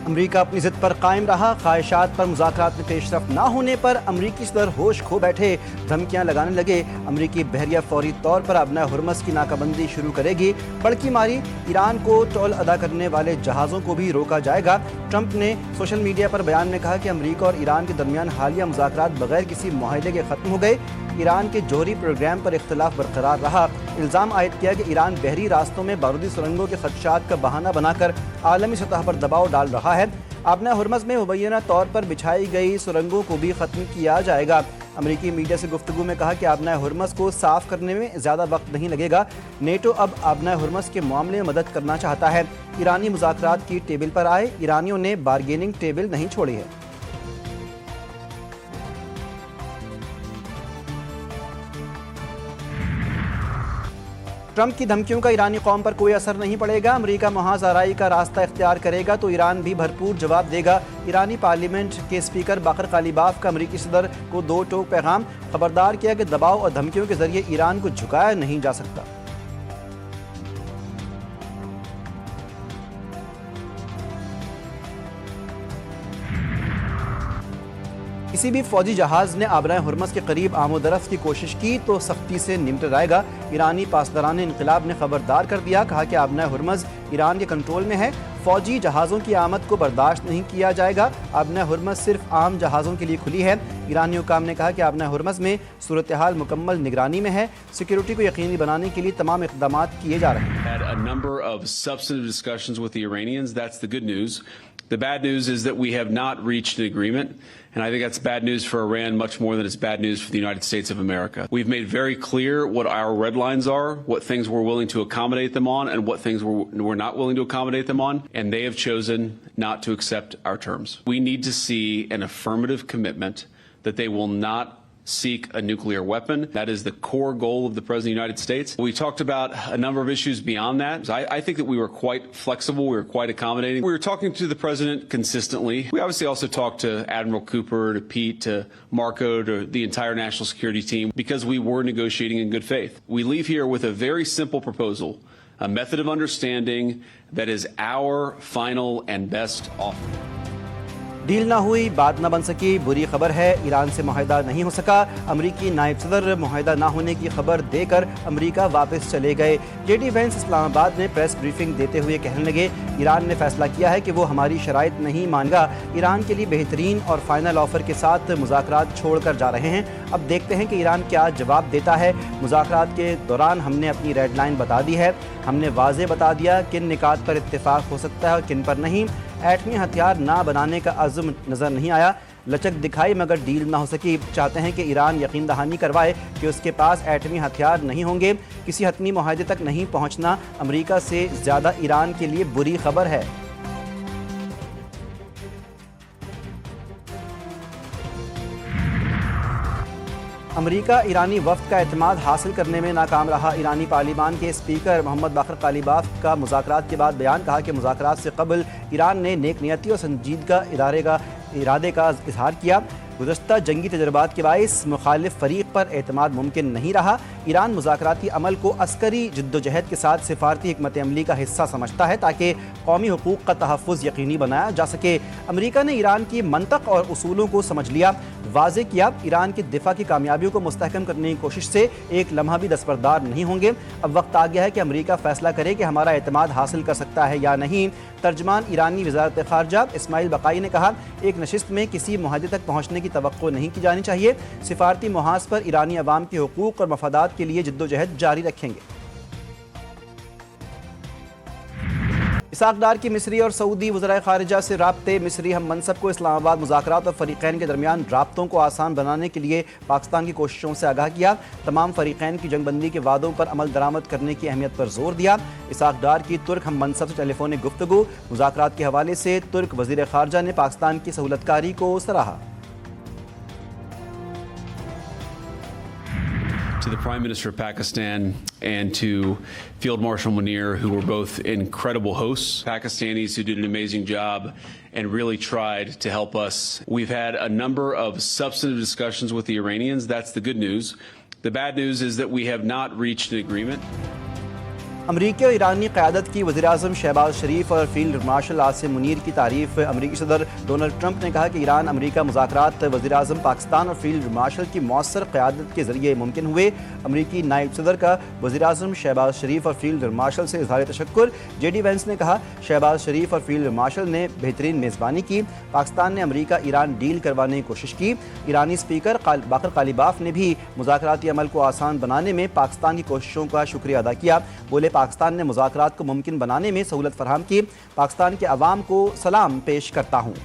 अमरीका अपनी जिद पर कायम रहा। ख्वाहिशात पर मुज़ाकरात में पेशरफ न होने पर अमरीकी सदर होश खो बैठे, धमकियां लगाने लगे। अमरीकी बहरिया फौरी तौर पर अब हुर्मस की नाकाबंदी शुरू करेगी। बड़की मारी, ईरान को टोल अदा करने वाले जहाज़ों को भी रोका जाएगा। ट्रंप ने सोशल मीडिया पर बयान में कहा कि अमरीका और ईरान के दरमियान हालिया मुज़ाकरात बगैर किसी मुआहदे के ख़त्म हो गए। ईरान के जौहरी प्रोग्राम पर इख्तलाफ बरकरार रहा। इल्ज़ाम आयद किया कि ईरान बहरी रास्तों में बारूदी सुरंगों के खदशात का बहाना बनाकर आलमी सतह पर दबाव डाल रहा है। आबना हुर्मस में मुबैना तौर पर बिछाई गई सुरंगों को भी ख़त्म किया जाएगा। अमरीकी मीडिया से गुफ्तगू में कहा कि आबना हुर्मस को साफ करने में ज़्यादा वक्त नहीं लगेगा। नेटो अब आबना हुर्मस के मामले में मदद करना चाहता है। ईरानी मुज़ाकरात की टेबल पर आए। ईरानियों ने बारगेनिंग टेबल नहीं छोड़ी है। ट्रंप की धमकियों का ईरानी कौम पर कोई असर नहीं पड़ेगा। अमरीका महाज आराई का रास्ता इख्तियार करेगा तो ईरान भी भरपूर जवाब देगा। ईरानी पार्लियामेंट के स्पीकर बाकर कालिबाफ का अमरीकी सदर को दो टोक पैगाम, खबरदार किया कि दबाव और धमकियों के जरिए ईरान को झुकाया नहीं जा सकता। किसी भी फौजी जहाज ने आबराए हुर्मस के करीब आमोदरफ्त की कोशिश की तो सख्ती से निपटा जाएगा। ईरानी पासदारान इनकलाब ने खबरदार कर दिया, कहा कि आबराए हुर्मस ईरान के कंट्रोल में है। फौजी जहाज़ों की आमद को बर्दाश्त नहीं किया जाएगा। आबराए हुर्मस सिर्फ आम जहाज़ों के लिए खुली है। ईरानी हुकाम ने कहा कि आबराए हुर्मस में सूरत हाल मुकम्मल निगरानी में है। सिक्योरिटी को यकीनी बनाने के लिए तमाम इक़दाम किए जा रहे हैं। The bad news is that we have not reached an agreement, and I think that's bad news for Iran much more than it's bad news for the United States of America. We've made very clear what our red lines are, what things we're willing to accommodate them on, and what things we're not willing to accommodate them on, and they have chosen not to accept our terms. We need to see an affirmative commitment that they will not seek a nuclear weapon. That is the core goal of the President of the United States. We talked about a number of issues beyond that. I think that we were quite flexible. We were quite accommodating. We were talking to the President consistently. We obviously also talked to Admiral Cooper, to Pete, to Marco, to the entire national security team, because we were negotiating in good faith. We leave here with a very simple proposal, a method of understanding that is our final and best offer. Deal ना हुई, बात ना बन सकी, बुरी खबर है। Iran से मुआहदा नहीं हो सका। अमरीकी नायब सदर मुआहदा ना होने की खबर देकर अमरीका वापस चले गए। जेडी वेंस इस्लामाबाद में प्रेस ब्रीफिंग देते हुए कहने लगे, ईरान ने फैसला किया है कि वो हमारी शराइत नहीं मानेगा। ईरान के लिए बेहतरीन और फाइनल ऑफर के साथ मुज़ाकरात छोड़ कर जा रहे हैं। अब देखते हैं कि ईरान क्या जवाब देता है। मुज़ाकरात के दौरान हमने अपनी रेड लाइन बता दी है। हमने वाज़े बता दिया किन निकात पर इत्तेफाक हो सकता है और किन पर नहीं। एटमी हथियार ना बनाने का अज़्म नज़र नहीं आया। लचक दिखाई मगर डील ना हो सकी। चाहते हैं कि ईरान यकीन दहानी करवाए कि उसके पास एटमी हथियार नहीं होंगे। किसी हतमी मुआहदे तक नहीं पहुंचना अमरीका से ज़्यादा ईरान के लिए बुरी खबर है। अमरीका ईरानी वफ़द का एतमाद हासिल करने में नाकाम रहा। ईरानी पार्लियामान के स्पीकर मोहम्मद बाकर कालिबाफ का मुज़ाकरात के बाद बयान, कहा कि मुज़ाकरात से कबल ईरान ने नेक नियती और संजीदगा इरादे का इजहार किया। गुज़श्ता जंगी तजर्बात के बाइस मुखालिफ फ़रीक पर एतमाद मुमकिन नहीं रहा। ईरान मुज़ाकराती अमल को अस्करी जद्दोजहद के साथ सिफारती हिकमत अमली का हिस्सा समझता है ताकि कौमी हुकूक का तहफ़्फ़ुज़ यकीनी बनाया जा सके। अमरीका ने ईरान की मंतक और उसूलों को समझ लिया, वाज़े किया। ईरान की दिफा की कामयाबियों को मुस्तहकम करने की कोशिश से एक लम्हा भी दस्तबरदार नहीं होंगे। अब वक्त आ गया है कि अमरीका फ़ैसला करे कि हमारा एतमाद हासिल कर सकता है या नहीं। तर्जमान ईरानी वज़ारत ख़ारजा इस्माइल बक़ाई ने कहा, एक नशिस्त में किसी मुआहदे तक पहुँचने की तवक्को नहीं की जानी चाहिए। सिफारती मुहाज पर ईरानी अवाम के हुकूक और मफादात के लिए जद्दोजहद जारी रखेंगे। इसाक डार की मिस्री और सऊदी वज़राए ख़ारिजा से राब्ते। मिस्री हम मनसब को इस्लामाबाद मुज़ाकरात और फ़रीक़ैन के दरमियान राब्तों को आसान बनाने के लिए पाकिस्तान की कोशिशों से आगाह किया। तमाम फ़रीक़ैन की जंगबंदी के वादों पर अमल दरामद करने की अहमियत पर जोर दिया। इसाक डार की तुर्क हम मनसब से टेलीफोनिक गुफ्तगू। मुज़ाकरात के हवाले से तुर्क वज़ीर ख़ारजा ने पाकिस्तान की सहूलतकारी को सराहा। To the Prime Minister of Pakistan and to Field Marshal Munir, who were both incredible hosts, Pakistanis who did an amazing job and really tried to help us. We've had a number of substantive discussions with the Iranians. That's the good news. The bad news is that we have not reached an agreement. अमरीकी और ईरानी क़यादत की वज़ीर-ए-आज़म शहबाज शरीफ और field marshal Asim Munir की तारीफ। अमरीकी सदर Donald Trump ने कहा कि ईरान अमरीका मुज़ाकरात वज़ीर-ए-आज़म पाकिस्तान और फील्ड मार्शल की मौसर क़यादत के ज़रिए मुमकिन हुए। अमरीकी नायब सदर का वज़ीर-ए-आज़म शहबाज शरीफ और फील्ड मार्शल से इज़हार तशक्कुर। जेडी वेंस ने कहा शहबाज शरीफ और फील्ड मार्शल ने बेहतरीन मेज़बानी की। पाकिस्तान ने अमरीका ईरान डील करवाने की कोशिश की। ईरानी स्पीकर बाकर कालिबाफ ने भी मुज़ाकराती अमल को आसान बनाने में पाकिस्तान की कोशिशों का शुक्रिया अदा किया। बोले पाकिस्तान ने मुज़ाकरात को मुमकिन बनाने में सहूलत फराहम की। पाकिस्तान के अवाम को सलाम पेश करता हूँ।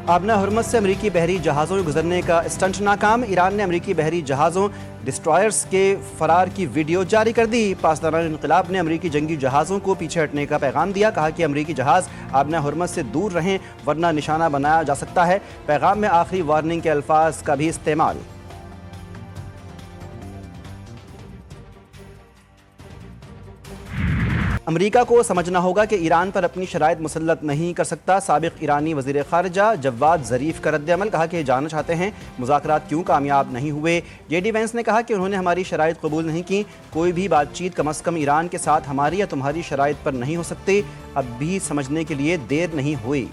आबना हुर्मस से अमरीकी बहरी जहाज़ों के गुजरने का स्टंट नाकाम। ईरान ने अमरीकी बहरी जहाज़ों डिस्ट्रॉयर्स के फरार की वीडियो जारी कर दी। पासदारान इनक़िलाब ने अमरीकी जंगी जहाज़ों को पीछे हटने का पैगाम दिया। कहा कि अमरीकी जहाज़ आबना हुर्मस से दूर रहें वरना निशाना बनाया जा सकता है। पैगाम में आखिरी वार्निंग के अल्फाज का भी इस्तेमाल। अमरीका को समझना होगा कि ईरान पर अपनी शराइत मुसल्लत नहीं कर सकता। साबिक ईरानी वज़ीर ख़ारिजा जवाद ज़रीफ का रद्द-ए-अमल। कहा कि जानना चाहते हैं मुज़ाकरात क्यों कामयाब नहीं हुए। जेडी वेंस ने कहा कि उन्होंने हमारी शराइत कबूल नहीं की। कोई भी बातचीत कम अज़ कम ईरान के साथ हमारी या तुम्हारी शराइत पर नहीं हो सकती। अब भी समझने के लिए देर नहीं हुई।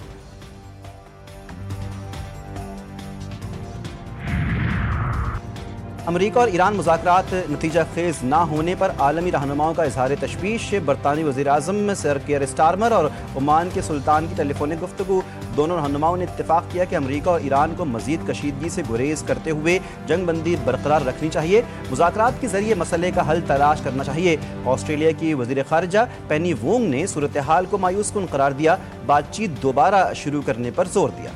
अमरीका और ईरान मुज़ाकरात नतीजा खेज़ ना होने पर आलमी रहनुमाओं का इज़हार तशवीश। बरतानी वज़ीर-ए-आज़म सर कियर स्टारमर और ओमान के सुल्तान की टेलीफोनिक गुफ्तगू। दोनों रहनुमाओं ने इत्तेफाक किया कि अमरीका और ईरान को मज़ीद कशीदगी से गुरेज करते हुए जंग बंदी बरकरार रखनी चाहिए। मुज़ाकरात के ज़रिए मसले का हल तलाश करना चाहिए। ऑस्ट्रेलिया की वज़ीर ख़ारिजा पेनी वोंग ने सूरत हाल को मायूस कुन करार दिया। बातचीत दोबारा शुरू करने पर जोर दिया।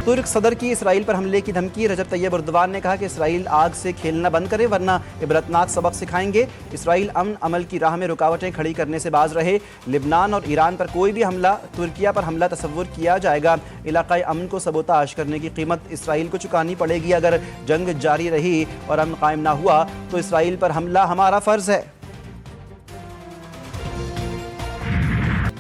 तुर्क सदर की इसराइल पर हमले की धमकी। रजब तैयब एर्दोगान ने कहा कि इसराइल आग से खेलना बंद करे वरना इबरतनाक सबक सिखाएंगे। इसराइल अमन अमल की राह में रुकावटें खड़ी करने से बाज रहे। लिबनान और ईरान पर कोई भी हमला तुर्किया पर हमला तस्वुर किया जाएगा। इलाकाई अमन को सबोताश करने की कीमत इसराइल को चुकानी पड़ेगी। अगर जंग जारी रही और अमन कायम ना हुआ तो इसराइल पर हमला हमारा फ़र्ज है।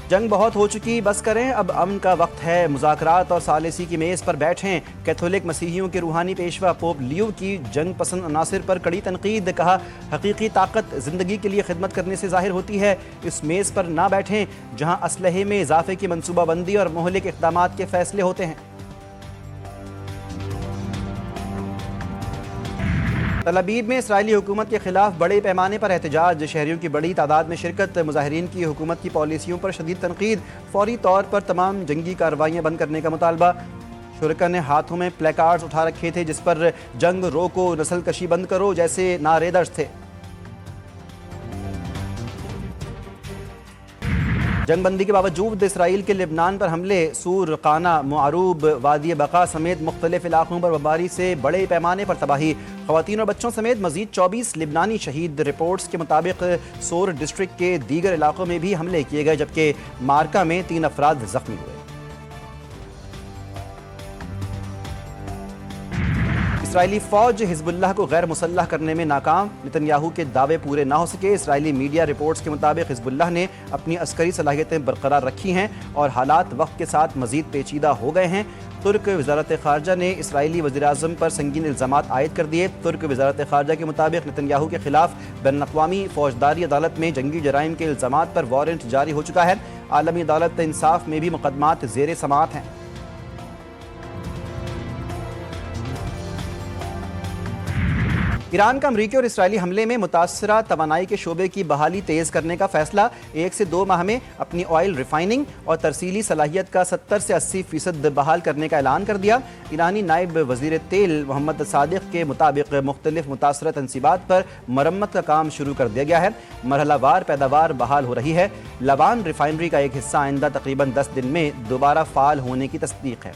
जंग बहुत हो चुकी, बस करें, अब अमन का वक्त है। मुज़ाकरात और सालिसी की मेज़ पर बैठें। कैथोलिक मसीहियों के रूहानी पेशवा पोप लियो की जंग पसंद अनासिर पर कड़ी तनकीद। कहा हकीकी ताकत ज़िंदगी के लिए खिदमत करने से ज़ाहिर होती है। इस मेज़ पर ना बैठें जहाँ असलहे में इजाफे की मनसूबाबंदी और मोहलिक इक़दामात के फ़ैसले होते हैं। तल अबीब में इसराइली हुकूमत के खिलाफ बड़े पैमाने पर एहतजाज। शहरियों की बड़ी तादाद में शिरकत। मुजाहिरीन की हुकूमत की पॉलिसियों पर शदीद तनकीद। फौरी तौर पर तमाम जंगी कार्रवाइयाँ बंद करने का मुतालबा। शुरका ने हाथों में प्लेकार्ड्स उठा रखे थे जिस पर जंग रोको, नस्ल कशी बंद करो जैसे नारे दर्ज थे। जंगबंदी के बावजूद इसराइल के लिबनान पर हमले। सूर, काना, मुआरूब, वादी बका समेत मुख्तलिफ इलाकों पर बमबारी से बड़े पैमाने पर तबाही। ख़वातीन और बच्चों समेत मजीद 24 लिबनानी शहीद। रिपोर्ट्स के मुताबिक सोर डिस्ट्रिक्ट के दीगर इलाकों में भी हमले किए गए जबकि मार्का में 3 अफराद जख्मी हुए। इसराइली फ़ौज हिज़्बुल्लाह को गैर मुसल्लह करने में नाकाम। नेतन्याहू के दावे पूरे ना हो सके। इसराइली मीडिया रिपोर्ट्स के मुताबिक हिज़्बुल्लाह ने अपनी अस्करी सलाहियतें बरकरार रखी हैं और हालात वक्त के साथ मजीद पेचीदा हो गए हैं। तुर्क वज़ारत ख़ारजा ने इसराइली वज़ीर-ए-आज़म पर संगीन इल्ज़ामात आयद कर दिए। तुर्क वज़ारत ख़ारजा के मुताबिक नेतन्याहू के खिलाफ बैनुल-अक़वामी फ़ौजदारी अदालत में जंगी जराइम के इल्ज़ामात पर वारंट जारी हो चुका है। आलमी अदालत इंसाफ में भी मुकदमात ज़ेर समाअत हैं। ईरान का अमरीकी और इसराइली हमले में मुतासरा तवानाई के शोबे की बहाली तेज़ करने का फैसला। 1 से 2 माह में अपनी ऑयल रिफाइनिंग और तरसीली सलाहियत का 70 से 80% बहाल करने का ऐलान कर दिया। ईरानी नायब वज़ीर तेल मोहम्मद सादिक के मुताबिक मुख्तलिफ मुतासरा तनसीबात पर मरम्मत का काम शुरू कर दिया गया है। मरहलावार पैदावार बहाल हो रही है। लवान रिफाइनरी का एक हिस्सा आइंदा तकरीबन 10 दिन में दोबारा फ़ाल होने की तस्दीक है।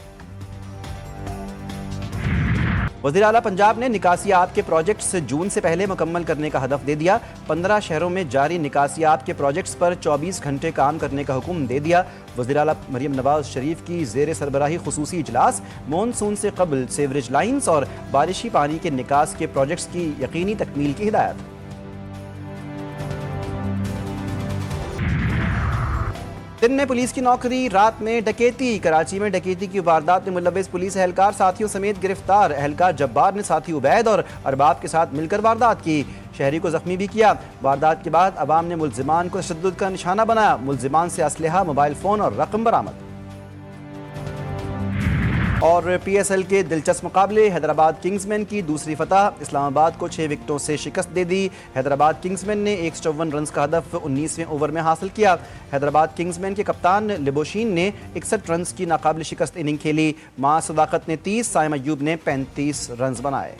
वज़ीर आला पंजाब ने निकासियात के प्रोजेक्ट्स जून से पहले मुकम्मल करने का हदफ दे दिया। 15 शहरों में जारी निकासियात के प्रोजेक्ट्स पर 24 घंटे काम करने का हुक्म दे दिया। वज़ीर आला मरियम नवाज शरीफ की ज़ेर सरबराही खुसूसी इजलास। मॉनसून से कबल सीवरेज लाइन्स और बारिशी पानी के निकास के प्रोजेक्ट्स की यकीनी तकमील की हिदायत। दिन में पुलिस की नौकरी, रात में डकैती। कराची में डकैती की वारदात में मुलव्वस पुलिस एहलकार साथियों समेत गिरफ्तार। एहलकार जब्बार ने साथी उबैद और अरबाब के साथ मिलकर वारदात की। शहरी को जख्मी भी किया। वारदात के बाद अवाम ने मुल्जिमान को तशद्दुद का निशाना बनाया। मुल्जिमान से असलहा, मोबाइल फ़ोन और रकम बरामद। और PSL के दिलचस्प मुकाबले, हैदराबाद किंग्समैन की दूसरी फतह। इस्लामाबाद को 6 विकेटों से शिकस्त दे दी। हैदराबाद किंग्समैन ने 154 रन का हदफ 19वें ओवर में हासिल किया। हैदराबाद किंग्समैन के कप्तान लिबोशीन ने 61 रन की नाकाबिल शिकस्त इनिंग खेली। मां सदाकत ने 30, साइम अय्यूब ने 35 रन बनाए।